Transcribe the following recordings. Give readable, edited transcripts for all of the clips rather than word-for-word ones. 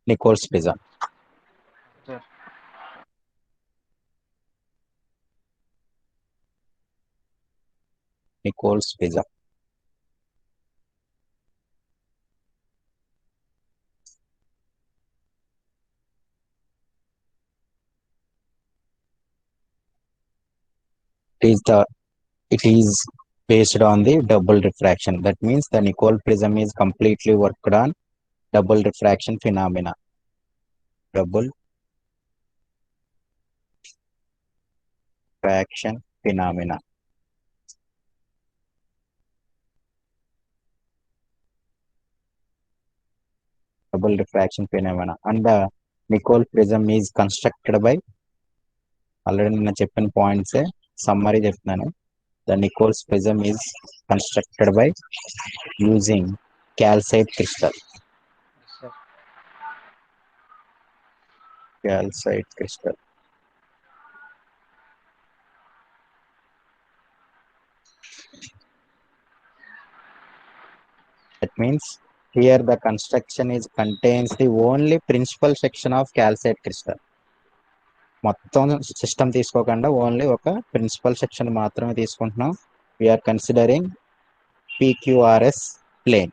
Nichols prism. Sir. Nichols prism. It is based on the double refraction. That means the Nichols prism is completely worked on double refraction phenomena. Double refraction phenomena. Double refraction phenomena. And the Nichols prism is constructed by already నిన్న చెప్పిన points summary చెప్తున్నాను. The Nichols prism is constructed by using calcite crystal. Yes, sir. Calcite crystal. That means here the construction is contains the only principal section of calcite crystal. మొత్తం system తీసుకోకుండా only ఒక principal section మాత్రమే తీసుకుంటున్నాం. We're considering PQRS plane.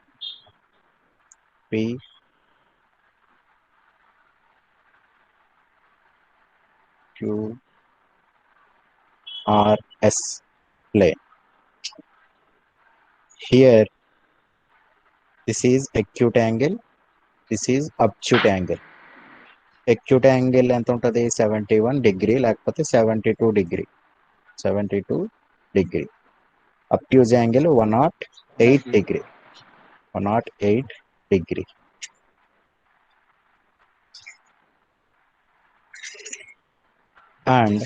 PQRS plane. Here this is acute angle, this is obtuse angle. Acute angle ఎంత ఉంటుంది? 71 degree లేకపోతే 72 degree. 72 degree. Obtuse angle 108 degree. 108 degree. And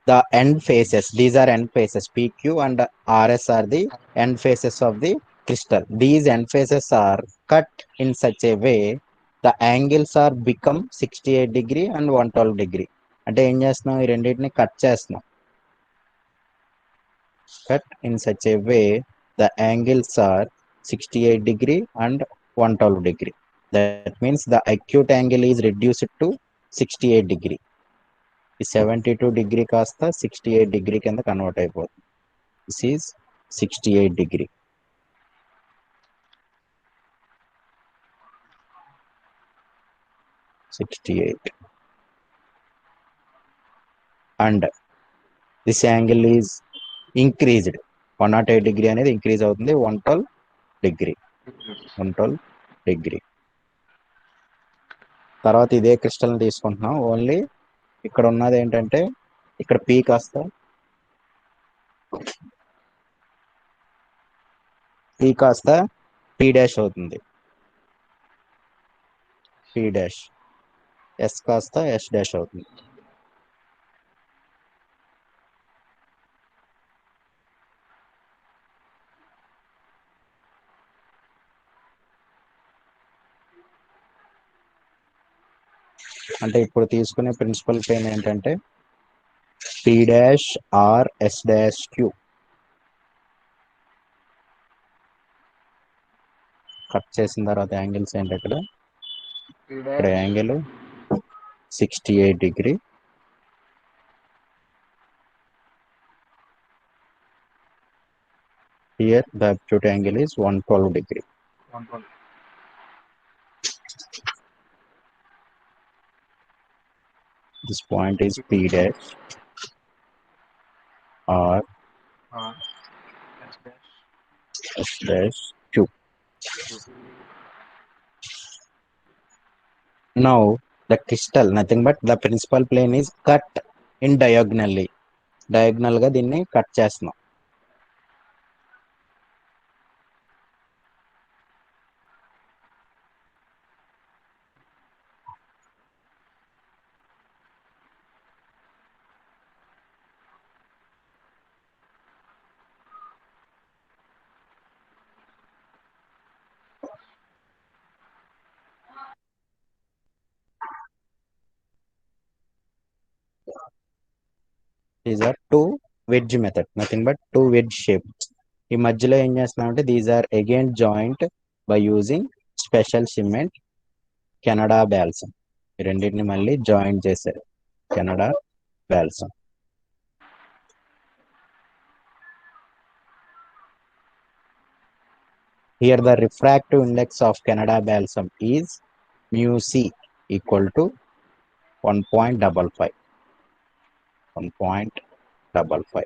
the end faces, these are end faces. PQ and RS are the end faces of the crystal. These end faces are cut in such a way the angles are become 68 degree and 112 degree. అంటే ఏం చేస్తున్నాం? ఈ రెండింటిని cut చేస్తున్నాం. Cut in such a way the angles are 68 degree and 112 degree. That means the acute angle is reduced to 68 degree. 72 degree కాస్త 68 degree కింద convert అయిపోతుంది. This is 68 degree. And this angle is increased. 108 degree అనేది increase అవుతుంది 112 degree. 112 degree. తర్వాత ఇదే crystal తీసుకుంటున్నాం. Only ఇక్కడ ఉన్నది ఏంటంటే ఇక్కడ P కాస్త P డాష్ అవుతుంది. P dash. S కాస్త S డాష్ అవుతుంది. అంటే ఇప్పుడు తీసుకునే ప్రిన్సిపల్ ప్లేన్ ఏంటంటే P dash R S dash Q. Cut చేసిన తర్వాత యాంగిల్స్ ఏంటి? ఇక్కడ angle 68 degree. Here the acute angle is 112 degree. 112. This point is P dash R S dash S dash Q. Now the crystal, nothing but the principal plane is cut in diagonally. Diagonal గా దీన్ని cut చేస్తున్నాం. These are two wedge method, nothing but two wedge shapes. ఈ మధ్యలో ఏం చేస్తున్నాం అంటే these are again joint by using special cement. Canada balsam. ఈ రెండింటిని మళ్ళీ జాయిన్ చేశారు. Canada balsam. Here the refractive index of Canada balsam is mu c equal to 1.55. 1.55.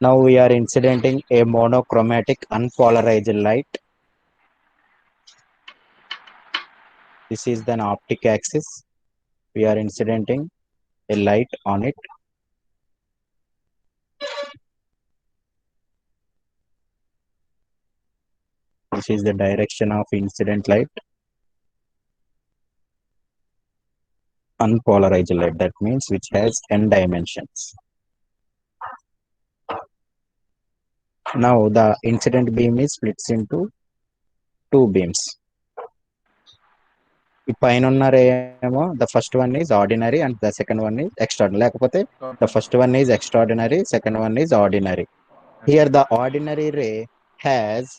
Now we are incidenting a monochromatic unpolarized light. This is the optic axis. We are incidenting a light on it. This is the direction of incident light. Unpolarized light, that means which has n dimensions. Now the incident beam is splits into two beams. ఈ పైన ఉన్న ray ఏమో the first one is ordinary and the second one is extraordinary, లేకపోతే the first one is extraordinary, second one is ordinary. Here the ordinary ray has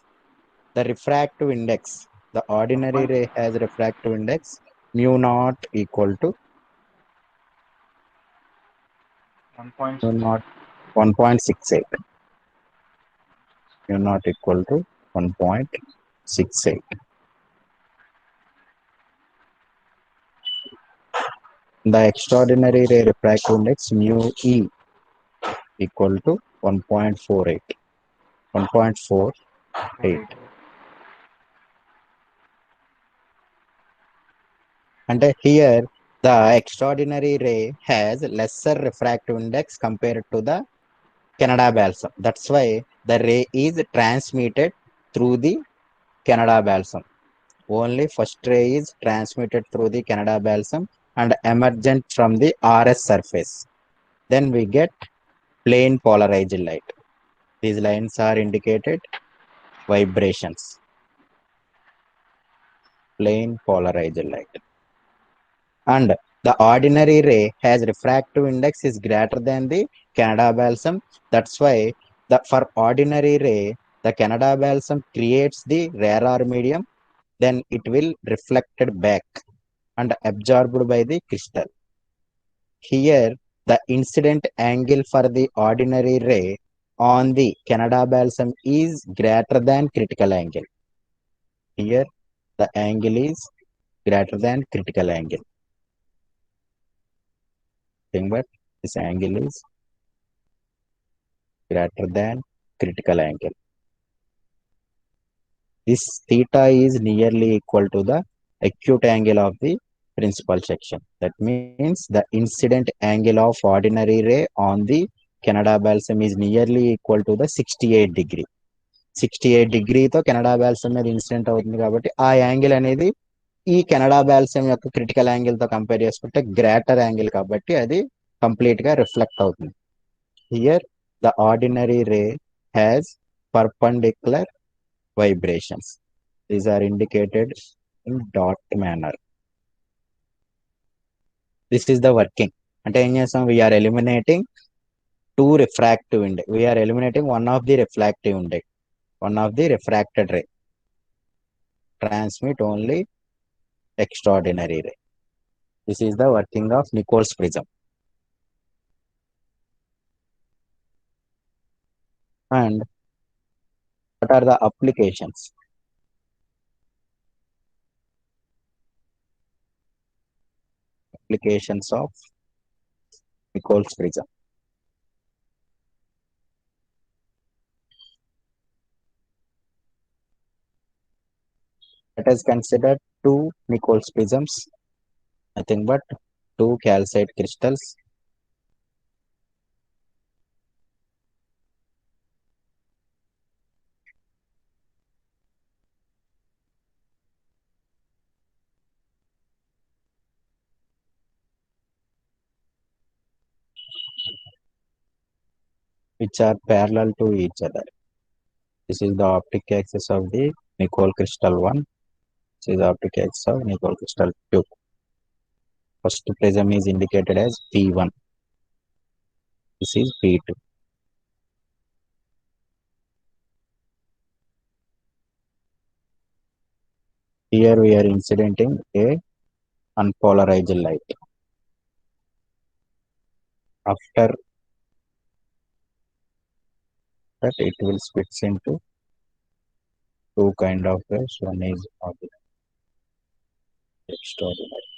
the refractive index. The ordinary ray has refractive index mu naught equal to 1.68. Mu naught equal to 1.68. The extraordinary ray refractive index mu e equal to 1.48. 1.48. And here the extraordinary ray has lesser refractive index compared to the Canada balsam. That's why the ray is transmitted through the Canada balsam. Only first ray is transmitted through the Canada balsam and emergent from the RS surface. Then we get plain polarized light. These lines are indicated vibrations. Plain polarized light. And the ordinary ray has refractive index is greater than the Canada balsam. That's why for ordinary ray, the Canada balsam creates the rarer medium, then it will reflected back and absorbed by the crystal. Here, the incident angle for the ordinary ray on the Canada balsam is greater than critical angle. Here, the angle is greater than critical angle. But this angle is greater than critical angle. This theta is nearly equal to the acute angle of the principal section. That means the incident angle of ordinary ray on the Canada balsam is nearly equal to the 68 degree. 68 డిగ్రీతో Canada balsam మీద incident అవుతుంది కాబట్టి ఆ angle అనేది ఈ Canada balsam యొక్క critical angle తో compare చేసుకుంటే greater angle కాబట్టి అది కంప్లీట్ గా రిఫ్లెక్ట్ అవుతుంది. Here the ordinary ray has perpendicular vibrations. These are indicated in dot manner. This is the working. అంటే ఏం చేస్తాం, we are eliminating two refractive index. We are eliminating one of the refractive index, one of the refracted ray. Transmit only extraordinary ray. This is the working of Nichols prism. And what are the applications? Applications of Nichols prism. Let us consider two Nichols prisms, nothing but two calcite crystals. Which are parallel to each other. This is the optic axis of the Nichols crystal 1. This is the optic axis of Nichols crystal 2. First prism is indicated as P1. This is P2. Here we are incidenting a unpolarized light. After that, it will split into two kind of waves. One is ordinary, extraordinary.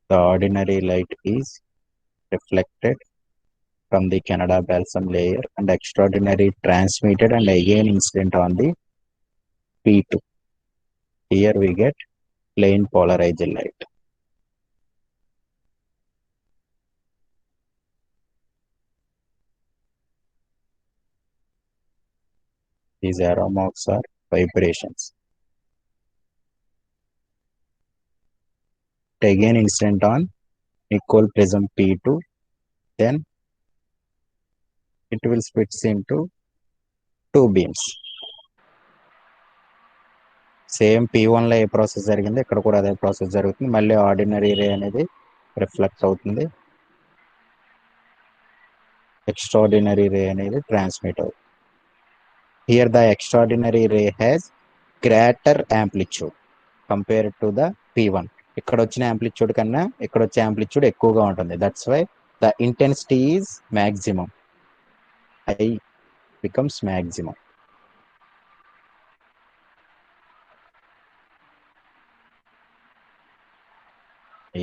The ordinary light is reflected from the Canada balsam layer and extraordinary transmitted and again incident on the P2. Here we get plain polarized light. These arrow marks are vibrations. Again incident on Nicol prism P2, then it will split into two beams. Same P1 లో ఏ process జరిగింది ఇక్కడ కూడా అదే process జరుగుతుంది. మళ్ళీ ordinary రే అనేది reflect అవుతుంది, extraordinary రే అనేది ట్రాన్స్మిట్ అవుతుంది. Here the extraordinary ray has greater amplitude compare to the P1. ఇక్కడ వచ్చిన యాంప్లిట్యూడ్ కన్నా ఇక్కడ వచ్చే యాంప్లిట్యూడ్ ఎక్కువగా ఉంటుంది. That's why the intensity is maximum. I becomes maximum.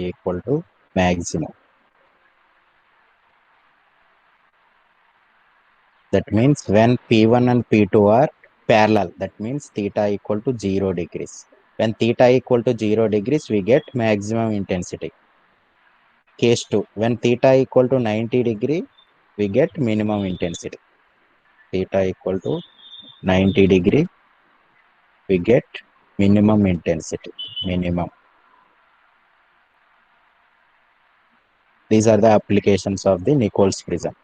Equal to maximum. That means when P1 and P2 are parallel, that means theta equal to 0 degrees. When theta equal to 0 degrees, we get maximum intensity. Case 2, when theta equal to 90 degree, we get minimum intensity. Theta equal to 90 degree, we get minimum intensity. Minimum. These are the applications of the Nichols prism.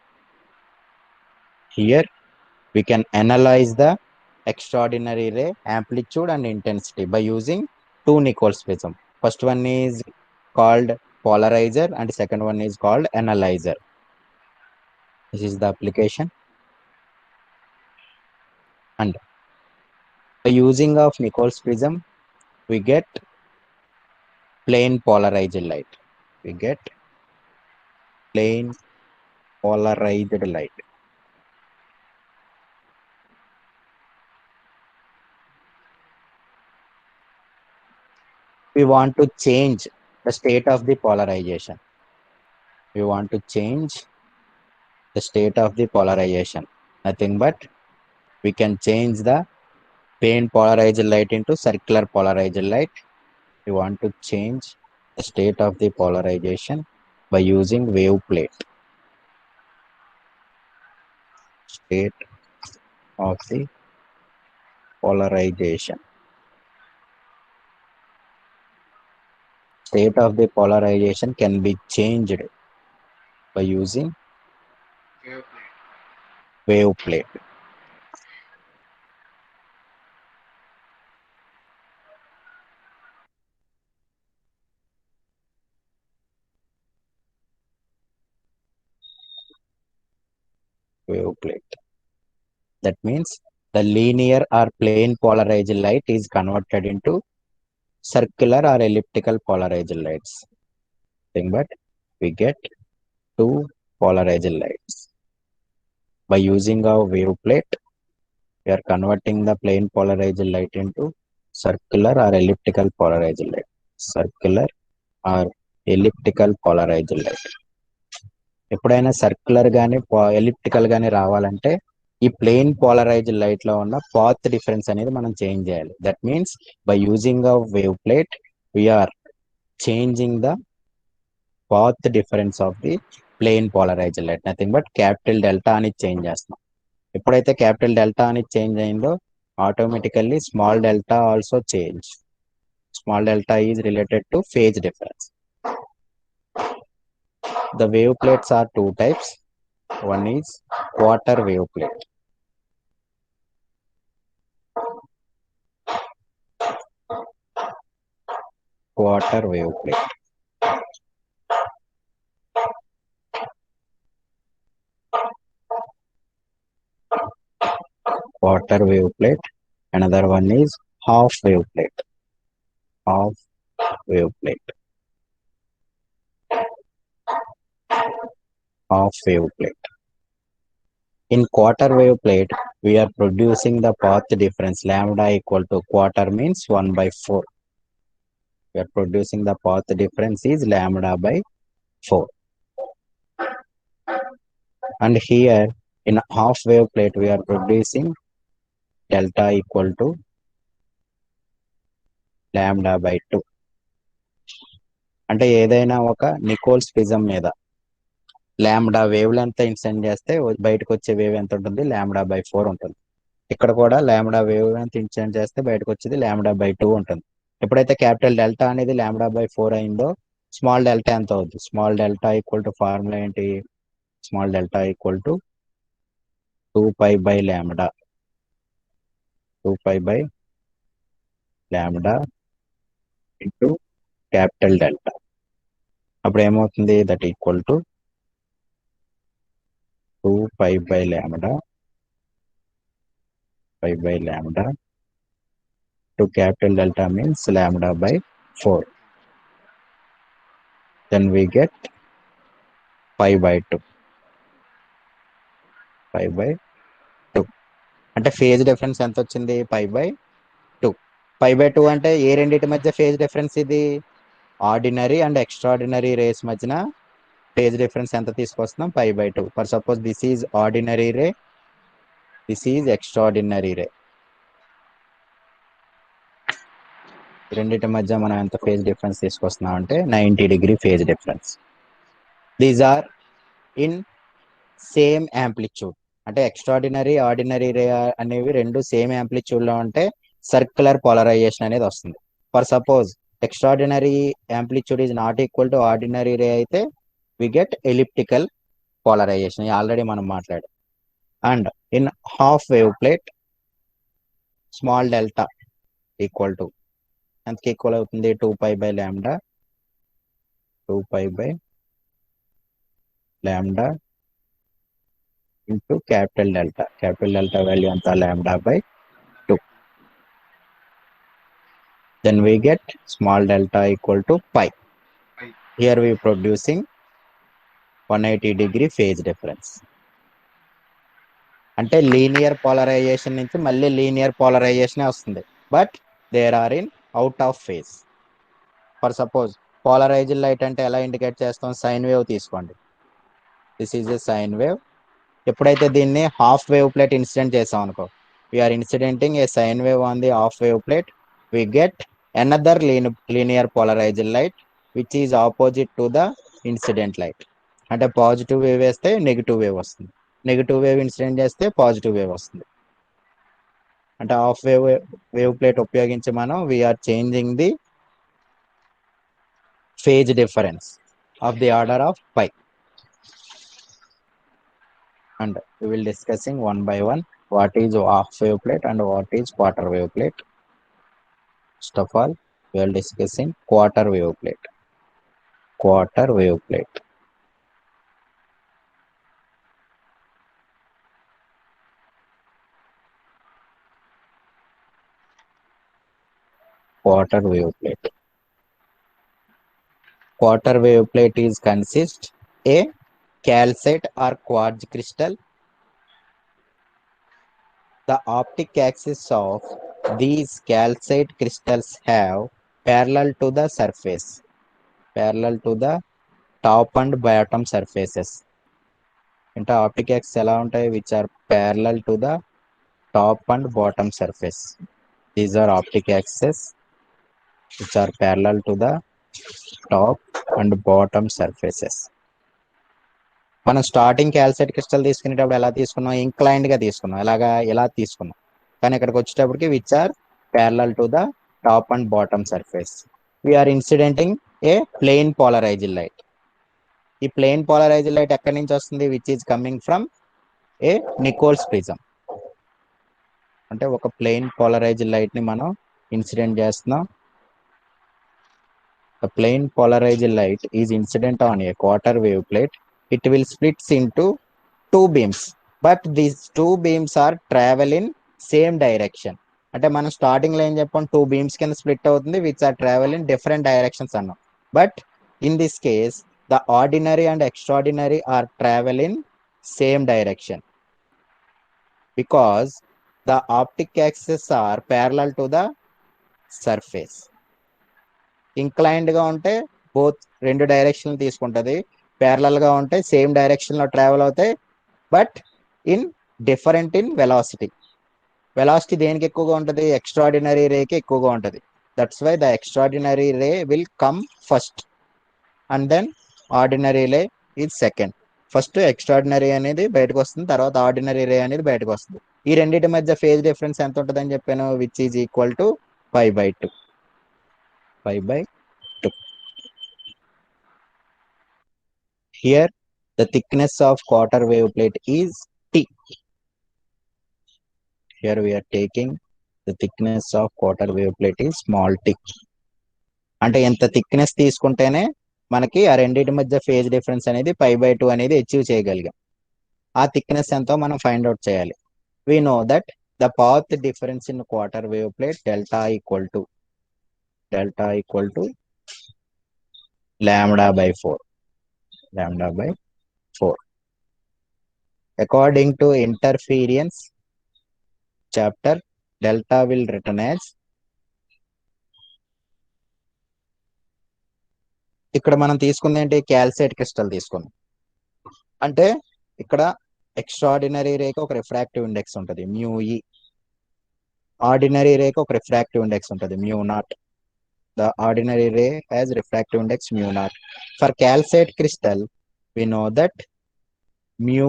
Here we can analyze the extraordinary ray amplitude and intensity by using two Nichols prism. First one is called polarizer and second one is called analyzer. This is the application. And by using of Nichols prism, we get plain polarized light. We get plain polarized light. We want to change the state of the polarization. We want to change the state of the polarization. Nothing but we can change the plain polarized light into circular polarized light. We want to change the state of the polarization by using wave plate. State of the polarization. State of the polarization can be changed by using Wave plate. wave plate. Wave plate. That means the linear or plane polarized light is converted into circular or elliptical polarized lights. But we get two polarized lights. By using our wave plate, we are converting the plane polarized light into circular or elliptical polarized light. Circular or elliptical polarized light. ఎప్పుడైనా circular గానీ elliptical గానీ రావాలంటే ఈ plane polarised light లో ఉన్న path difference అనేది మనం change చేయాలి. That means by using a wave plate we're changing the path difference of the plane polarised light. Nothing but capital delta అని చేంజ్ చేస్తున్నాం. ఎప్పుడైతే క్యాపిటల్ డెల్టా అని చేంజ్ అయిందో automatically small delta also change. Small delta is related to phase difference. The wave plates are two types. One is quarter wave plate. Quarter wave plate. Quarter wave plate. Another one is half wave plate. Half wave plate. Half wave plate. In quarter wave plate, we are producing the path difference lambda equal to quarter means 1 by 4. We are producing the path difference is lambda by 4. And here in half wave plate, we are producing delta equal to lambda by 2. అంటే ఏదైనా ఒక Nicholls prism మీద lambda wave length ఇన్సెండ్ చేస్తే బయటకు వచ్చే wave ఎంత ఉంటుంది, lambda by 4 ఉంటుంది. ఇక్కడ కూడా లాంబ్డా వేవ్ లెంత్ ఇన్సెండ్ చేస్తే బయటకు వచ్చేది లాంబ్డా బై 2 ఉంటుంది. ఎప్పుడైతే క్యాపిటల్ డెల్టా అనేది లాంబ్డా బై 4 అయిందో స్మాల్ డెల్టా ఎంత అవుతుంది? Small delta equal to formula ఏంటి? Small delta equal to 2π by lambda, 2π by lambda into capital delta. అప్పుడు ఏమవుతుంది? That equal to 2π by lambda, pi by lambda to capital delta means lambda by 4. Then we get pi by 2. Pi by 2. అంటే phase difference ఎంత వచ్చింది? pi by 2. pi by 2 అంటే ఏ రెండింటి మధ్య phase difference ఇది? ఆర్డినరీ అండ్ ఎక్స్ట్రాడినరీ రేస్ మధ్యన phase difference ఎంత తీసుకొస్తున్నాం? pi by 2. For suppose this is ordinary ray, this is extraordinary ray. రెండింటి మధ్య మనం ఎంత ఫేజ్ డిఫరెన్స్ తీసుకొస్తున్నాం అంటే 90 degree phase difference. These are in same amplitude. అంటే ఎక్స్ట్రాడినరీ ఆర్డినరీ రే అనేవి రెండు సేమ్ యాంప్లిట్యూడ్ లో ఉంటే సర్క్యులర్ పోలరైజేషన్ అనేది వస్తుంది. For suppose extraordinary amplitude is not equal to ordinary ray అయితే we get elliptical polarisation, already మనం మాట్లాడాం. And in half wave plate small delta equal to ఎంతకి ఈక్వల్ అవుతుంది? 2π by lambda, 2π by lambda into capital delta. Capital delta value ఎంత? Lambda by 2. Then we get small delta equal to pi. Here we producing 180 degree phase difference. అంటే linear polarisation నుంచి మళ్ళీ linear polarisation వస్తుంది, but there are in out of phase. For suppose polarised light అంటే ఎలా indicate చేస్తాం? Sine wave తీసుకోండి. This is a sine wave. ఎప్పుడైతే దీన్ని హాఫ్ వేవ్ ప్లేట్ ఇన్సిడెంట్ చేసాం అనుకో, we are incidenting a sine wave on the half wave plate, we get another linear polarized light which is opposite to the incident light. అంటే positive wave వేస్తే negative wave వస్తుంది, negative wave incident చేస్తే positive wave వస్తుంది. అంటే half wave plate ఉపయోగించి మనం we're changing the phase difference of the order of pi. And we will discussing one by one what is half wave plate and what is quarter wave plate. First of all, we are discussing quarter wave plate. Quarter wave plate. Quarter wave plate. Quarter wave plate is consist a calcite or quartz crystal. The optic axis of these calcite crystals have parallel to the surface, parallel to the top and bottom surfaces. Into optic axis ఎలా ఉంటాయి? which are parallel to the top and bottom surface. These are optic axes which are parallel to the top and bottom surfaces. మనం starting calcite crystal తీసుకునేటప్పుడు ఎలా తీసుకున్నాం? Inclined గా తీసుకున్నాం, ఎలాగా ఇలా తీసుకున్నాం. కానీ ఇక్కడికి వచ్చేటప్పటికి which are parallel to the top and bottom surface. We are incidenting a plane polarised light. ఈ ప్లెయిన్ పోలరైజ్డ్ లైట్ ఎక్కడి నుంచి వస్తుంది? Which is coming from a Nicol's prism. అంటే ఒక ప్లెయిన్ పోలరైజ్డ్ లైట్ ని మనం ఇన్సిడెంట్ చేస్తున్నాం. The plane polarized light is incident on a quarter wave plate. It will splits into two beams, but these two beams are travel in same direction. అంటే మనం starting లో ఏం చెప్పాం, 2 beams కింద split అవుతుంది which are travel in different directions అన్నాం. But in this case the ordinary and extraordinary are travel in same direction because the optic axis are parallel to the surface. Inclined గా ఉంటే both రెండు direction తీసుకుంటది, parallel గా ఉంటే same direction లో travel అవుతాయి but in different in velocity. Velocity దేనికి ఎక్కువగా ఉంటుంది, ఎక్స్ట్రాడినరీ రేకి ఎక్కువగా ఉంటుంది. That's why the extraordinary ray will come first and then ordinary ray is second. First extraordinary అనేది బయటకు వస్తుంది, తర్వాత ఆర్డినరీ రే అనేది బయటకు వస్తుంది. ఈ రెండింటి మధ్య ఫేజ్ డిఫరెన్స్ ఎంత ఉంటుందని చెప్పాను, which is equal to 5/2. 5/2. Here the thickness of quarter wave plate is T. Here we are taking the thickness of quarter wave plate is small t. అంటే ఎంత థిక్నెస్ తీసుకుంటేనే మనకి ఆ రెండింటి మధ్య ఫేజ్ డిఫరెన్స్ అనేది 5/2 అనేది అచీవ్ చేయగలిగాం. ఆ థిక్నెస్ ఎంతో మనం ఫైండ్ అవుట్ చేయాలి. We know that the path difference in quarter wave plate delta equal to λ/4. λ/4. According to interference chapter, delta will written as, ఇక్కడ మనం తీసుకుంది ఏంటి, క్యాల్సైట్ క్రిస్టల్ తీసుకుందాం. అంటే ఇక్కడ ఎక్స్ట్రాడినరీ రేకి ఒక రిఫ్రాక్టివ్ ఇండెక్స్ ఉంటుంది μe, ఆర్డినరీ రేకి ఒక రిఫ్రాక్టివ్ ఇండెక్స్ ఉంటుంది μ0. The ordinary ray has refractive index μ0. For calcite crystal, we know that mu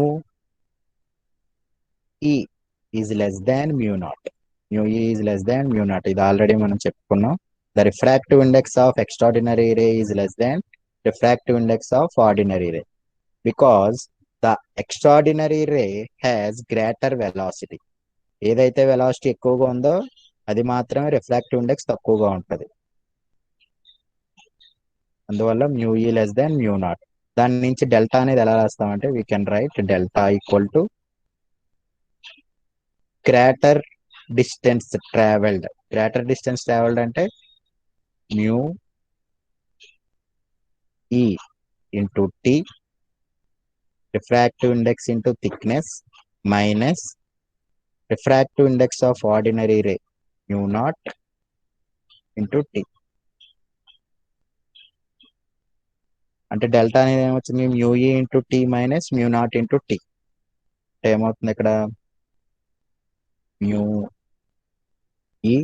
e is less than μ0. Mu e is less than μ0. ఇది already మనం చెప్పుకున్నాం. The refractive index of extraordinary ray is less than refractive index of ordinary ray because the extraordinary ray has greater velocity. ఏదైతే velocity ఎక్కువగా ఉందో అది మాత్రమే refractive index తక్కువగా ఉంటుంది. అందువల్ల μe లెస్ దాన్ μ0. దాని నుంచి డెల్టా అనేది ఎలా రాస్తామంటే we can write delta equal to greater distance travelled. Greater distance travelled అంటే μe into t, refractive index into thickness minus refractive index of ordinary ray μ0 into t. అంటే delta అనేది ఏమొచ్చింది, μe into t minus μ0 into t. ఏమవుతుంది ఇక్కడ μe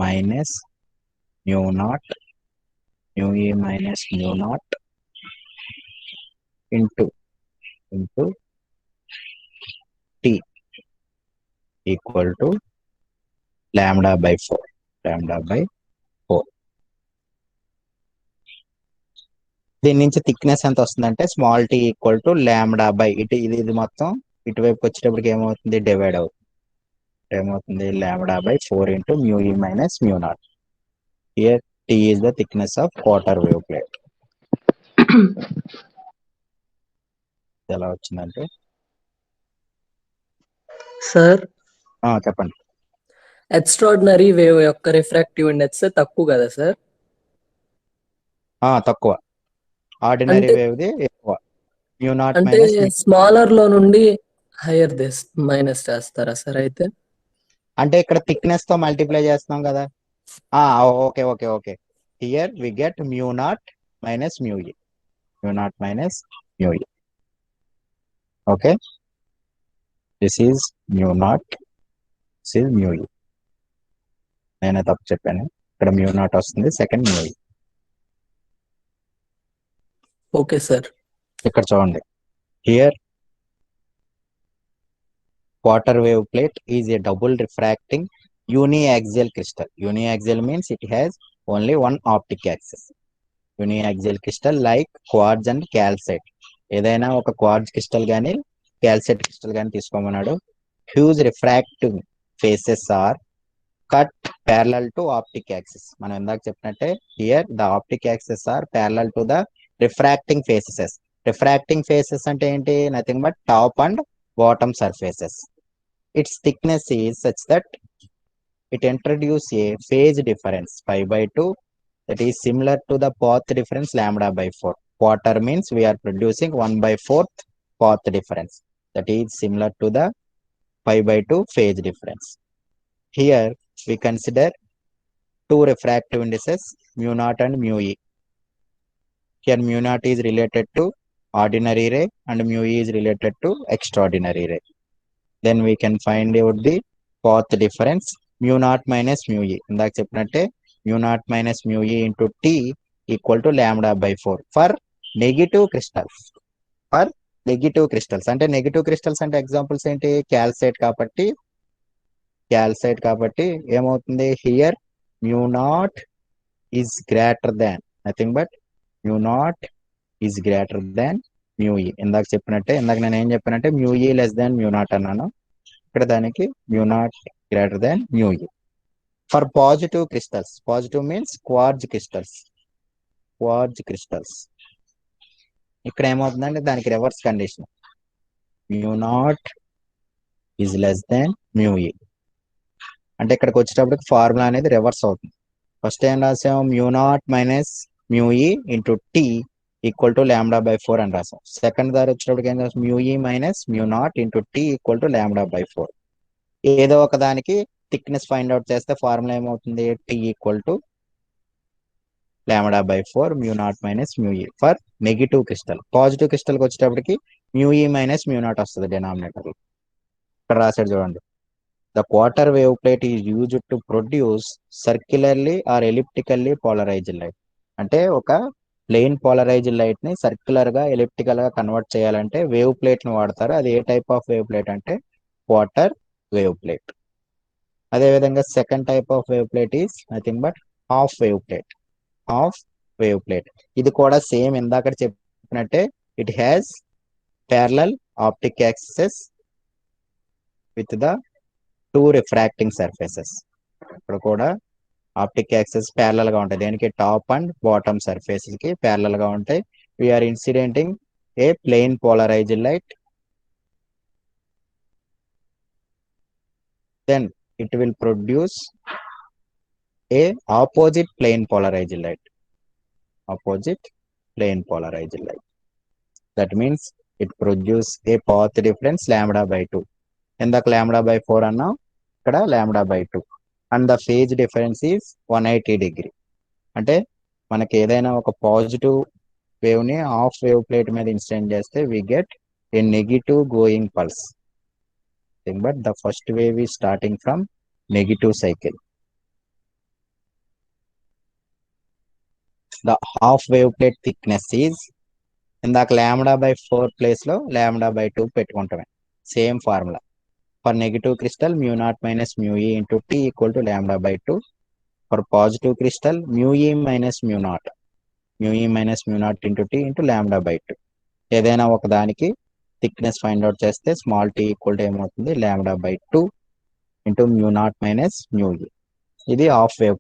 minus μ0 μe minus μ0 into t equal to λ/4. λ/4. దీని నుంచి thickness ఎంత వస్తుందంటే small tea equal to ఇది మొత్తం ఇటువైపుకి వచ్చేటప్పటికి ఏమవుతుంది, డివైడ్ అవుతుంది. ఏమవుతుంది λ/4 into μe minus μ0. Here t is the thickness of quarter wave plate. ఎలా వచ్చిందంటే సార్ చెప్పండి. ఎక్స్ట్రాడినరీ వేవ్ యొక్క రిఫ్రాక్టివ్ ఇండెక్స్ తక్కువ కదా సార్? తక్కువ. ఆర్డినరీ అంటే వేవ్ది ఎక్కువ. μ0 అంటే మైనస్ స్మాలర్ లో నుండి హైయర్ దిస్ మైనస్ చేస్తారా సార్ అయితే? అంటే ఇక్కడ థిక్నెస్ తో మల్టిప్లై చేస్తున్నాం కదా. Okay okay okay. Here we get μ0 minus μe. μ0 minus μe. Okay, this is μ0, this is μe. నేనే తప్పు చెప్పాను, ఇక్కడ μ0 వస్తుంది, సెకండ్ μe. Okay sir. ఇక్కడ చూడండి, here quarter wave plate is a double refracting uniaxial crystal. Uniaxial means it has only one optic axis. Uniaxial crystal like quartz and calcite. ఏదైనా ఒక quartz crystal కానీ క్యాల్సైట్ క్రిస్టల్ కానీ తీసుకోమన్నాడు. Huge refractive faces are cut parallel to optic axis. మనం ఇందాక చెప్పినట్టే here the optic axis are parallel to the refracting faces. Refracting faces అంటే ఏంటి, nothing but top and bottom surfaces. Its thickness is such that it introduce a phase difference pi by 2 that is similar to the path difference lambda by 4. Quarter means we are producing 1 by 4th path difference that is similar to the pi by 2 phase difference. Here we consider two refractive indices mu naught and mu e. Here mu naught is related to ordinary ray and mu e is related to extraordinary ray. Then we can find out the path difference mu naught minus mu e. ఇందాక చెప్పినట్టే mu naught minus mu e into t equal to lambda by 4 for negative crystals. For negative crystals అంటే negative crystals అంటే examples ఏంటి calcite కాబట్టి ఏమవుతుంది here mu naught is greater than nothing but mu naught is greater than mu e. ఇందాక నేను ఏం చెప్పానంటే mu e less than mu naught అన్నాను. ఇక్కడ దానికి mu naught greater than mu e. For positive crystals, positive means quartz crystals. ఇక్కడ ఏమవుతుందంటే దానికి reverse condition mu naught is less than mu e. అంటే ఇక్కడికి వచ్చేటప్పటికి ఫార్ములా అనేది రివర్స్ అవుతుంది. ఫస్ట్ ఏం రాసాం mu naught minus mu e into t equal to lambda by 4 అని రాసాం. సెకండ్ దారి వచ్చేటప్పటికి ఏం రాసాం mu e minus mu naught into t equal to lambda by 4. ఏదో ఒక దానికి థిక్నెస్ ఫైండ్ అవుట్ చేస్తే ఫార్ములా ఏమవుతుంది t equal to lambda by 4 mu naught minus mu e for negative crystal. Positive క్రిస్టల్కి వచ్చేటప్పటికి mu e minus mu naught వస్తుంది denominator. ఇక్కడ రాశాడు చూడండి. The quarter wave plate is used to produce circularly or elliptically polarized light. అంటే ఒక plain polarised light ని circular గా ఎలిప్టికల్ గా కన్వర్ట్ చేయాలంటే వేవ్ ప్లేట్ ని వాడతారు. అది ఏ టైప్ ఆఫ్ వేవ్ ప్లేట్ అంటే క్వార్టర్ వేవ్ ప్లేట్. అదే విధంగా second type of wave plate is nothing but half wave plate. ఇది కూడా సేమ్ ఇందాక చెప్పినట్టే it has parallel optic access with the two refracting surfaces. ఇక్కడ కూడా ఆప్టిక్ యాక్సెస్ ప్యారలల్ గా ఉంటాయి. దేనికి టాప్ అండ్ బాటమ్ సర్ఫేసెస్ కి ప్యారలల్ గా ఉంటాయి. We are incidenting a plane polarised light, then it will produce a opposite plane polarized light. That means it produce a path difference lambda by 2. ఇందాక lambda by 4 అన్నాం, ఇక్కడ lambda by 2 and the phase difference is 180 degree. అంటే మనకి ఏదైనా ఒక positive wave ని half wave plate మీద incident చేస్తే we get a negative going pulse. But the first wave is starting from negative cycle. The half wave plate thickness is ఇందాక lambda by 4 place లో lambda by 2 పెట్టుకుంటామే. Same formula for negative crystal mu naught minus mu e into t equal to lambda by 2. For positive crystal mu e minus mu naught into t into lambda by 2. ఏదైనా ఒక దానికి thickness find out చేస్తే small t equal to ఏమవుతుంది lambda by 2 into mu naught minus mu e. ఇది half wave